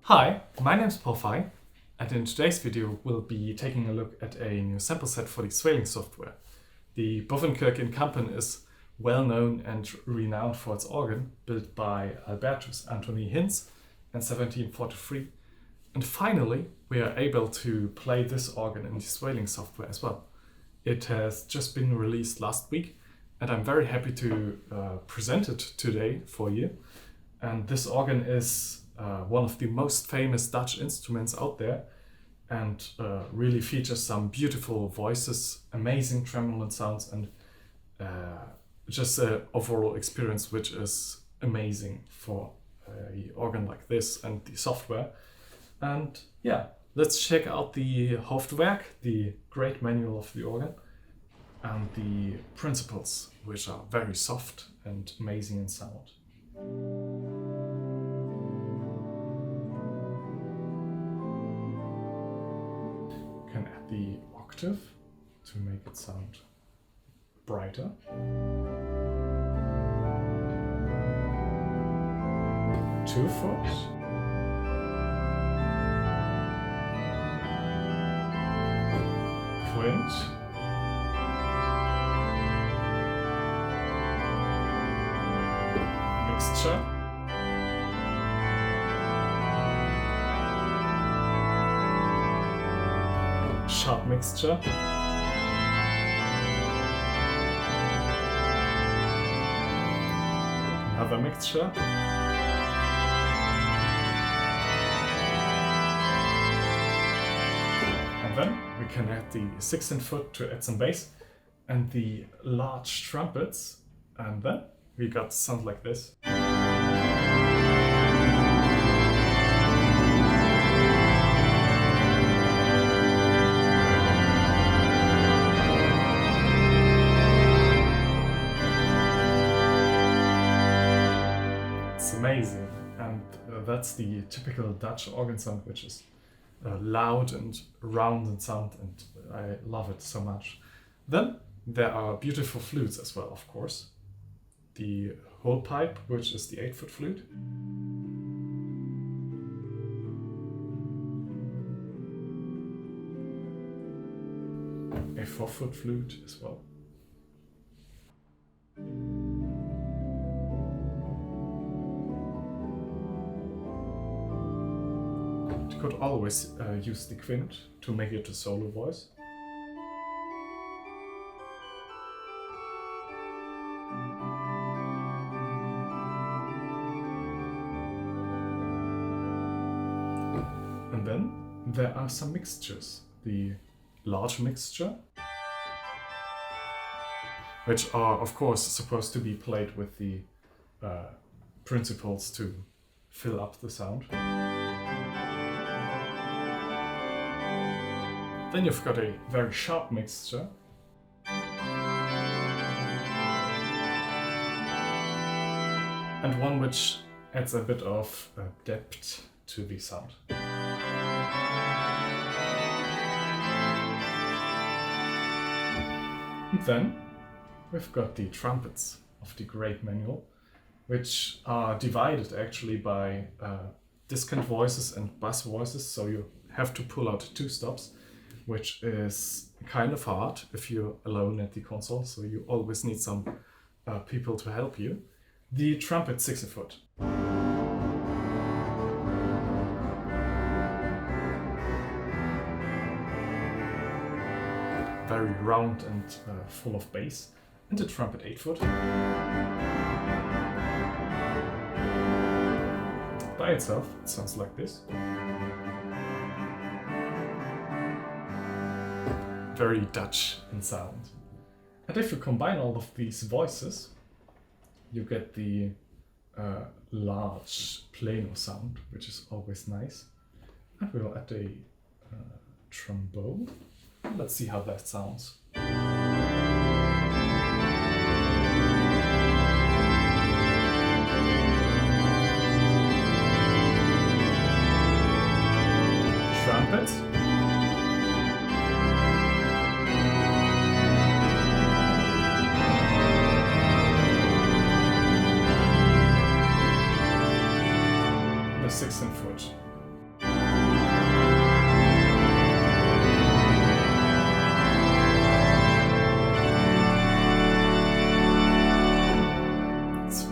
Hi, my name is FEY, and in today's video we'll be taking a look at a new sample set for the Sweelinq software. The Bovenkerk Kampen is well known and renowned for its organ, built by Albertus Anthony Hinsz in 1743. And finally, we are able to play this organ in the Sweelinq software as well. It has just been released last week, and I'm very happy to present it today for you. And this organ is one of the most famous Dutch instruments out there, and really features some beautiful voices, amazing tremulant sounds, and just an overall experience which is amazing for an organ like this and the software. And yeah, let's check out the Hoofdwerk, the great manual of the organ, and the principles, which are very soft and amazing in sound. Can add the octave to make it sound brighter. 2 foot. Quint. Mixture. Sharp mixture. Another mixture. And then we can add the 16 foot to add some bass and the large trumpets, and then we got sound like this. It's amazing, and that's the typical Dutch organ sound, which is loud and round in sound, and I love it so much. Then there are beautiful flutes as well, of course. The whole pipe, which is the 8-foot flute. A 4-foot flute as well. You could always use the quint to make it a solo voice. And then there are some mixtures. The large mixture, which are of course supposed to be played with the principles to fill up the sound. Then you've got a very sharp mixture. And one which adds a bit of depth to the sound. And then we've got the trumpets of the great manual, which are divided actually by discant voices and bass voices, so you have to pull out 2 stops, which is kind of hard if you're alone at the console, so you always need some people to help you. The trumpet 60 foot. Very round and full of bass. And the trumpet 8 foot. By itself, it sounds like this. Very Dutch in sound. And if you combine all of these voices, you get the large plano sound, which is always nice. And we'll add a trombone. Let's see how that sounds. Trumpet. The 16 foot.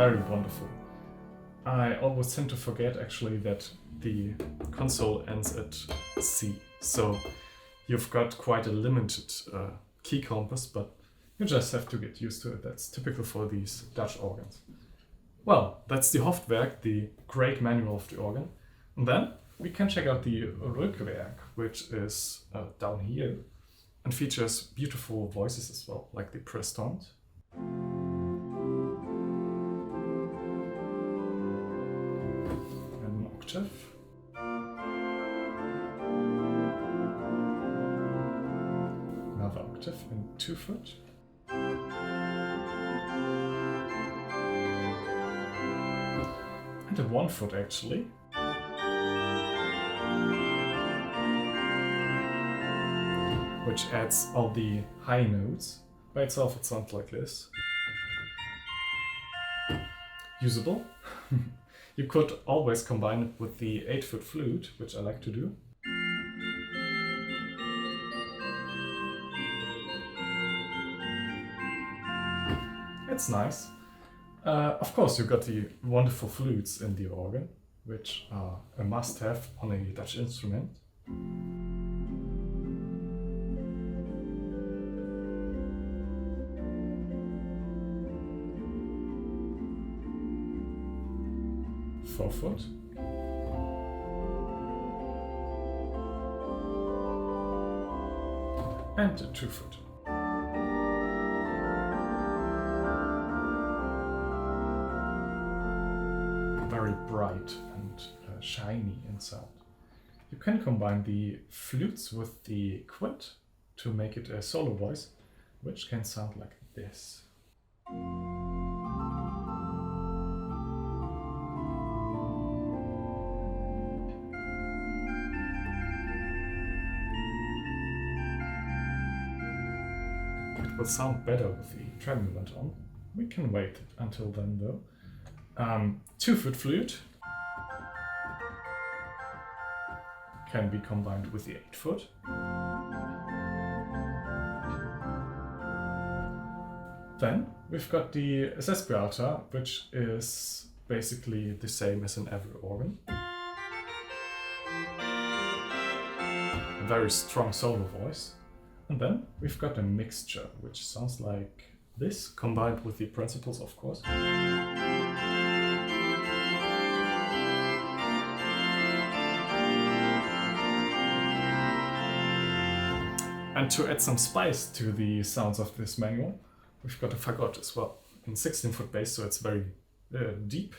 very wonderful. I always tend to forget actually that the console ends at C, so you've got quite a limited key compass, but you just have to get used to it. That's typical for these Dutch organs. Well, that's the Hoofdwerk, the great manual of the organ. And then we can check out the Rugwerk, which is down here and features beautiful voices as well, like the pressed tones. An octave. Another octave in 2 foot. And a 1 foot actually. Which adds all the high notes. By itself it sounds like this. Usable. You could always combine it with the 8-foot flute, which I like to do. It's nice. Of course, you got the wonderful flutes in the organ, which are a must-have on a Dutch instrument. Four foot. And a 2 foot. Very bright and shiny in sound. You can combine the flutes with the quint to make it a solo voice, which can sound like this. It will sound better with the tremulant on. We can wait until then though. 2-foot flute can be combined with the 8-foot. Then we've got the aspirator, which is basically the same as in every organ. A very strong solo voice. And then we've got a mixture, which sounds like this, combined with the principals, of course. And to add some spice to the sounds of this manual, we've got a fagot as well, in 16-foot bass, so it's very deep.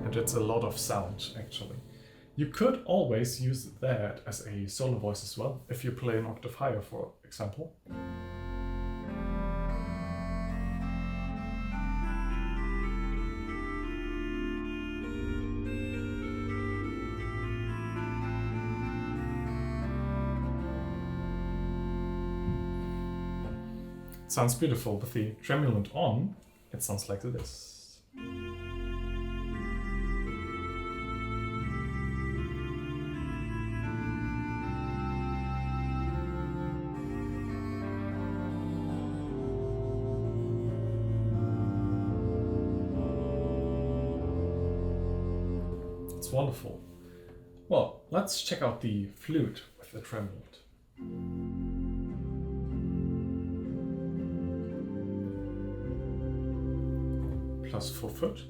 And it's a lot of sound, actually. You could always use that as a solo voice as well, if you play an octave higher, for example. It sounds beautiful. With the tremulant on, it sounds like this. It's wonderful. Well, let's check out the flute with the tremulant. Plus 4 foot.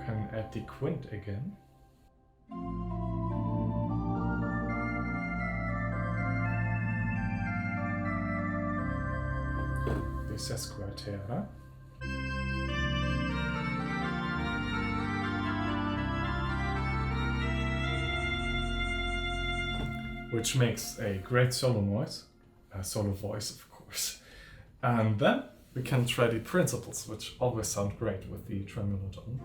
Can add the quint again. The sesquiterra. Which makes a great solo voice, of course. And then we can try the principals, which always sound great with the tremulant on.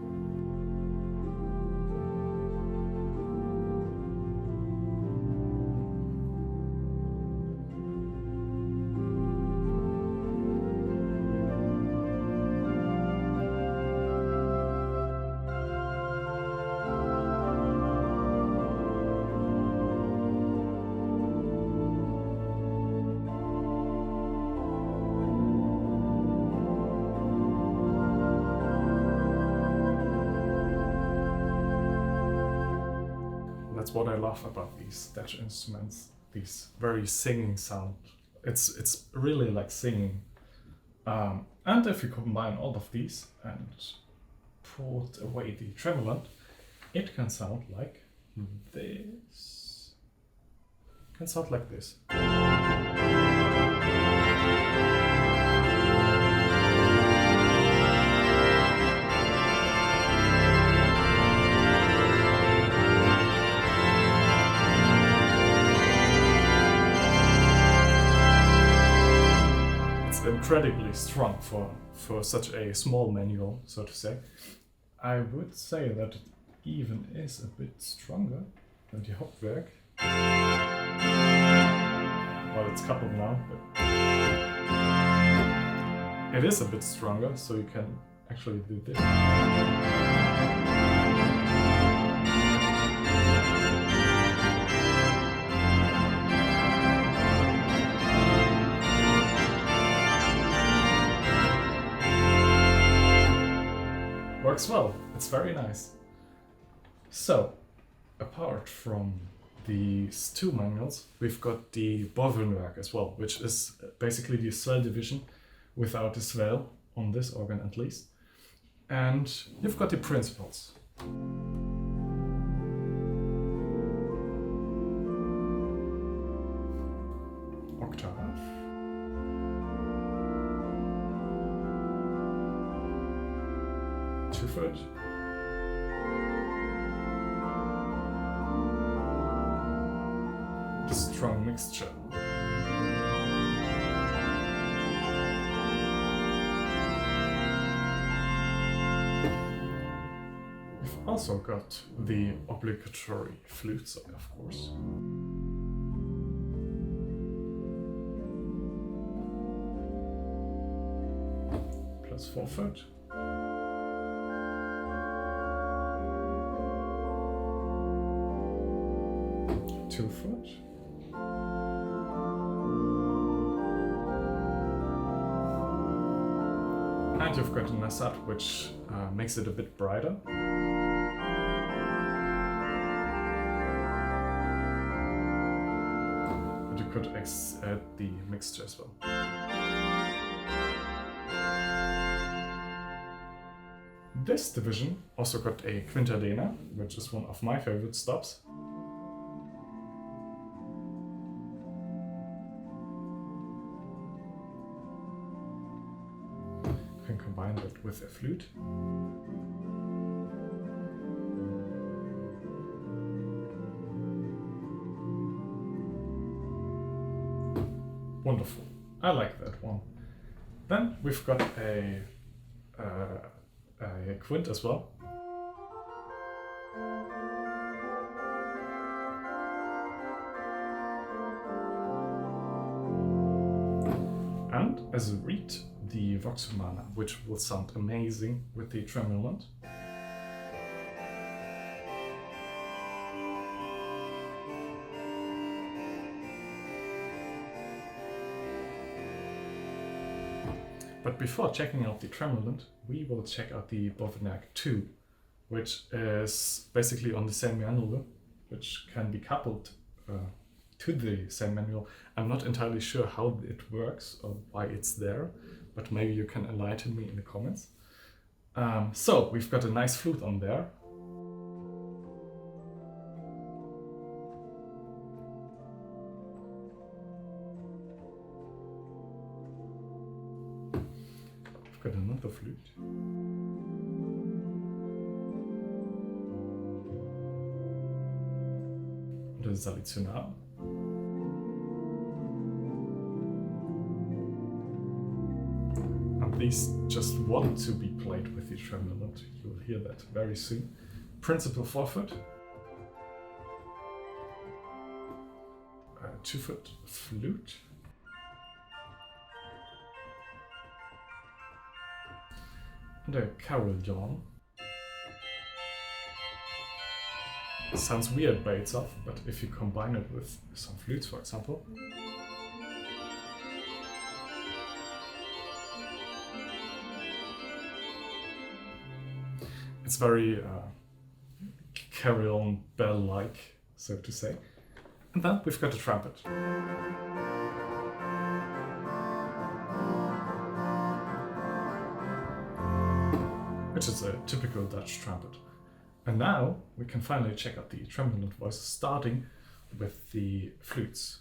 what I love about these Dutch instruments, these very singing sound. It's really like singing. And if you combine all of these and put away the tremulant, it can sound like this. It can sound like this. Incredibly strong for such a small manual, so to say. I would say that it even is a bit stronger than the Hoofdwerk. Well, it's coupled now, but it is a bit stronger, so you can actually do this. Works well, it's very nice. So, apart from these two manuals, we've got the Bovenwerk as well, which is basically the swell division without the swell, on this organ at least. And you've got the principles. Octave. Two-foot. The strong mixture. We've also got the obligatory flutes, of course. Plus 4-foot. Two-foot. And you've got a nasat, which makes it a bit brighter. But you could add the mixture as well. This division also got a quintadena, which is one of my favorite stops. You can combine that with a flute. Wonderful. I like that one. Then we've got a quint as well. And as a reed, the Voxhumana, which will sound amazing with the tremulant. But before checking out the tremulant, we will check out the Bovenwerk II, which is basically on the same manual, which can be coupled to the same manual. I'm not entirely sure how it works or why it's there, but maybe you can enlighten me in the comments. So we've got a nice flute on there. Got another flute. The Salicionar. And these just want to be played with the tremulant. You will hear that very soon. Principal 4-foot. 2-foot flute. And a carillon. It sounds weird by itself, but if you combine it with some flutes, for example, it's very carillon bell-like so to say. And then we've got a trumpet. Which is a typical Dutch trumpet. And now we can finally check out the Tremulant Voices, starting with the flutes.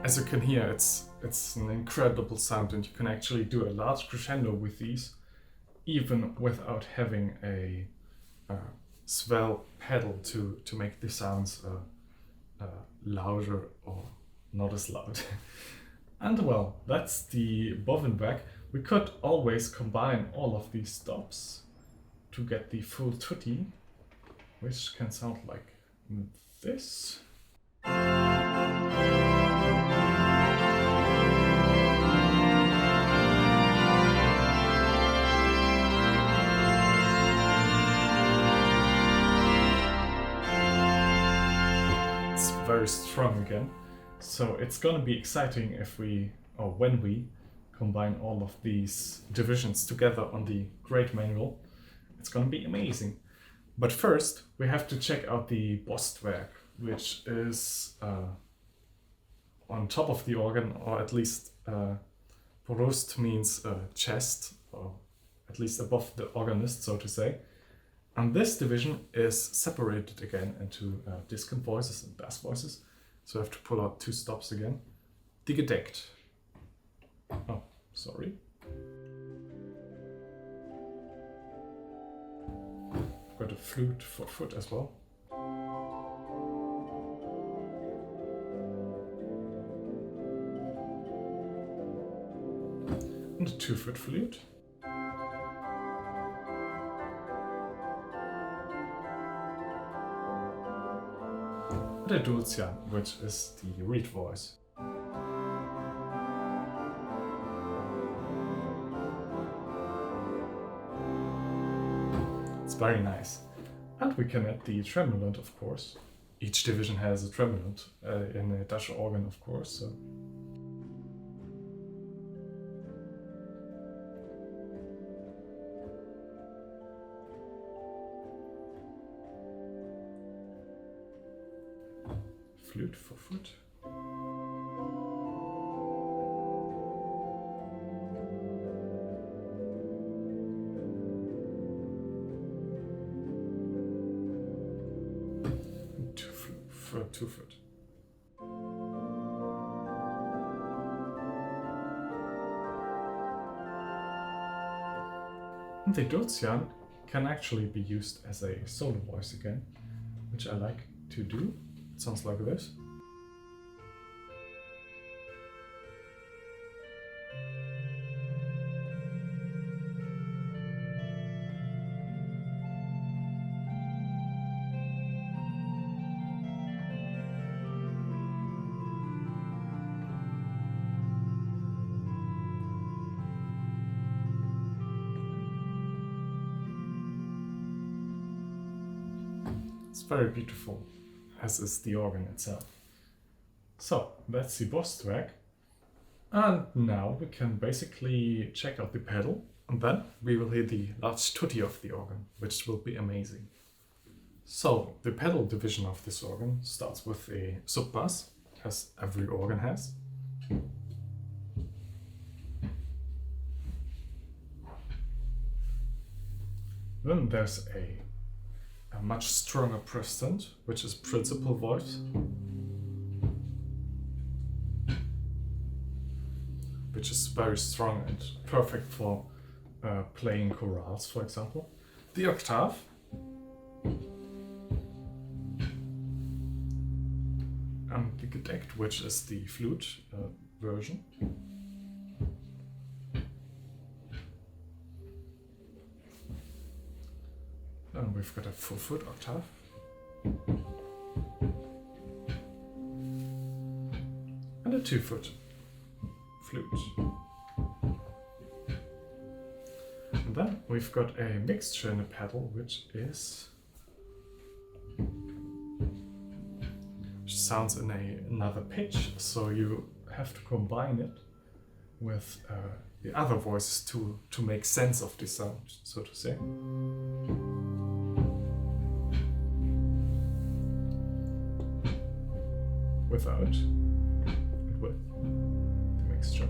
As you can hear, it's an incredible sound, and you can actually do a large crescendo with these, even without having a swell pedal to make the sounds louder or not as loud. And well, that's the Bovenwerk. We could always combine all of these stops to get the full Tutti, which can sound like this. Very strong again, so it's gonna be exciting if we, or when we, combine all of these divisions together on the great manual. It's gonna be amazing. But first we have to check out the Borstwerk, which is on top of the organ, or at least Brust means chest, or at least above the organist, so to say. And this division is separated again into discant voices and bass voices. So I have to pull out two stops again. Digedeckt. Oh, sorry. I've got a flute for foot as well. And a 2-foot flute. The Dulcian, which is the reed voice. It's very nice. And we can add the tremulant, of course. Each division has a tremulant in a Dutch organ, of course. So. Flute for foot. Two foot. And the Dulcian can actually be used as a solo voice again, which I like to do. It sounds like this. It's very beautiful, as is the organ itself. So that's the Borstwerk. And now we can basically check out the pedal, and then we will hear the large tutti of the organ, which will be amazing. So the pedal division of this organ starts with a sub-bass, as every organ has. Then there's a much stronger president, which is principal voice. Which is very strong and perfect for playing chorales, for example. The octave. And the gedeckt, which is the flute version. Then we've got a 4-foot octave. And a 2-foot flute. And then we've got a mixture in the pedal, which sounds in another pitch, so you have to combine it with the other voices to make sense of the sound, so to say. Without and with the mixture.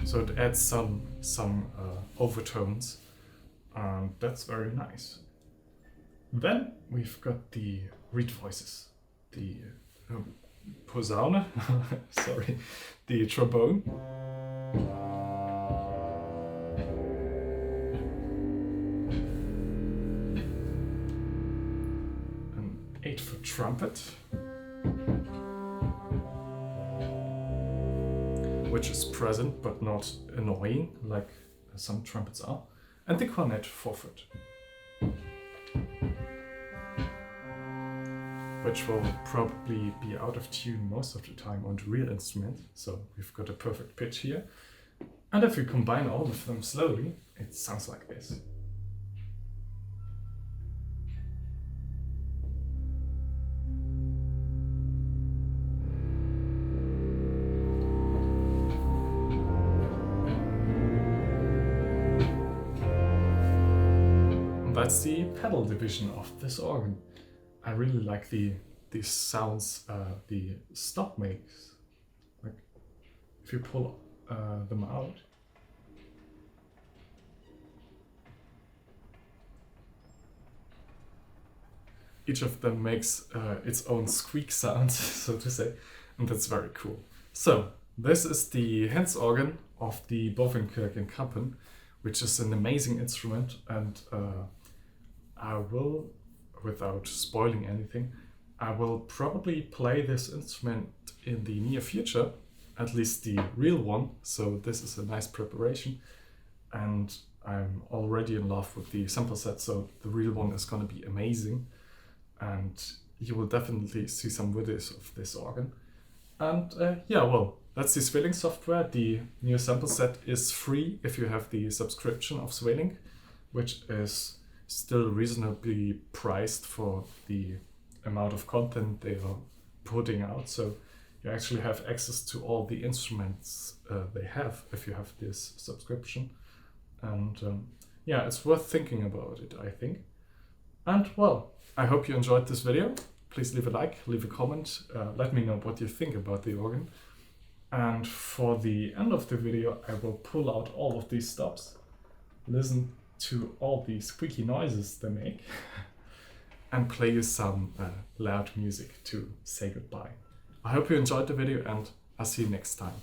So it adds some overtones, and that's very nice. Then we've got the reed voices, the posaune, sorry, the trombone, an 8-foot trumpet, which is present but not annoying like some trumpets are, and the cornet 4-foot, which will probably be out of tune most of the time on the real instrument, so we've got a perfect pitch here. And if we combine all of them slowly, it sounds like this. That's the pedal division of this organ. I really like these sounds the stop makes. Like if you pull them out, each of them makes its own squeak sound, so to say, and that's very cool. So this is the Hinsz organ of the Bovenkerk Kampen, which is an amazing instrument, and I will, without spoiling anything, I will probably play this instrument in the near future, at least the real one, so this is a nice preparation, and I'm already in love with the Sampleset, so the real one is going to be amazing, and you will definitely see some videos of this organ. And yeah, well, that's the Sweelinq software. The new Sampleset is free if you have the subscription of Sweelinq, which is still reasonably priced for the amount of content they are putting out. So you actually have access to all the instruments they have if you have this subscription. And yeah, it's worth thinking about it, I think. And well, I hope you enjoyed this video. Please leave a like, leave a comment, let me know what you think about the organ. And for the end of the video, I will pull out all of these stops, listen to all the squeaky noises they make, and play you some loud music to say goodbye. I hope you enjoyed the video, and I'll see you next time.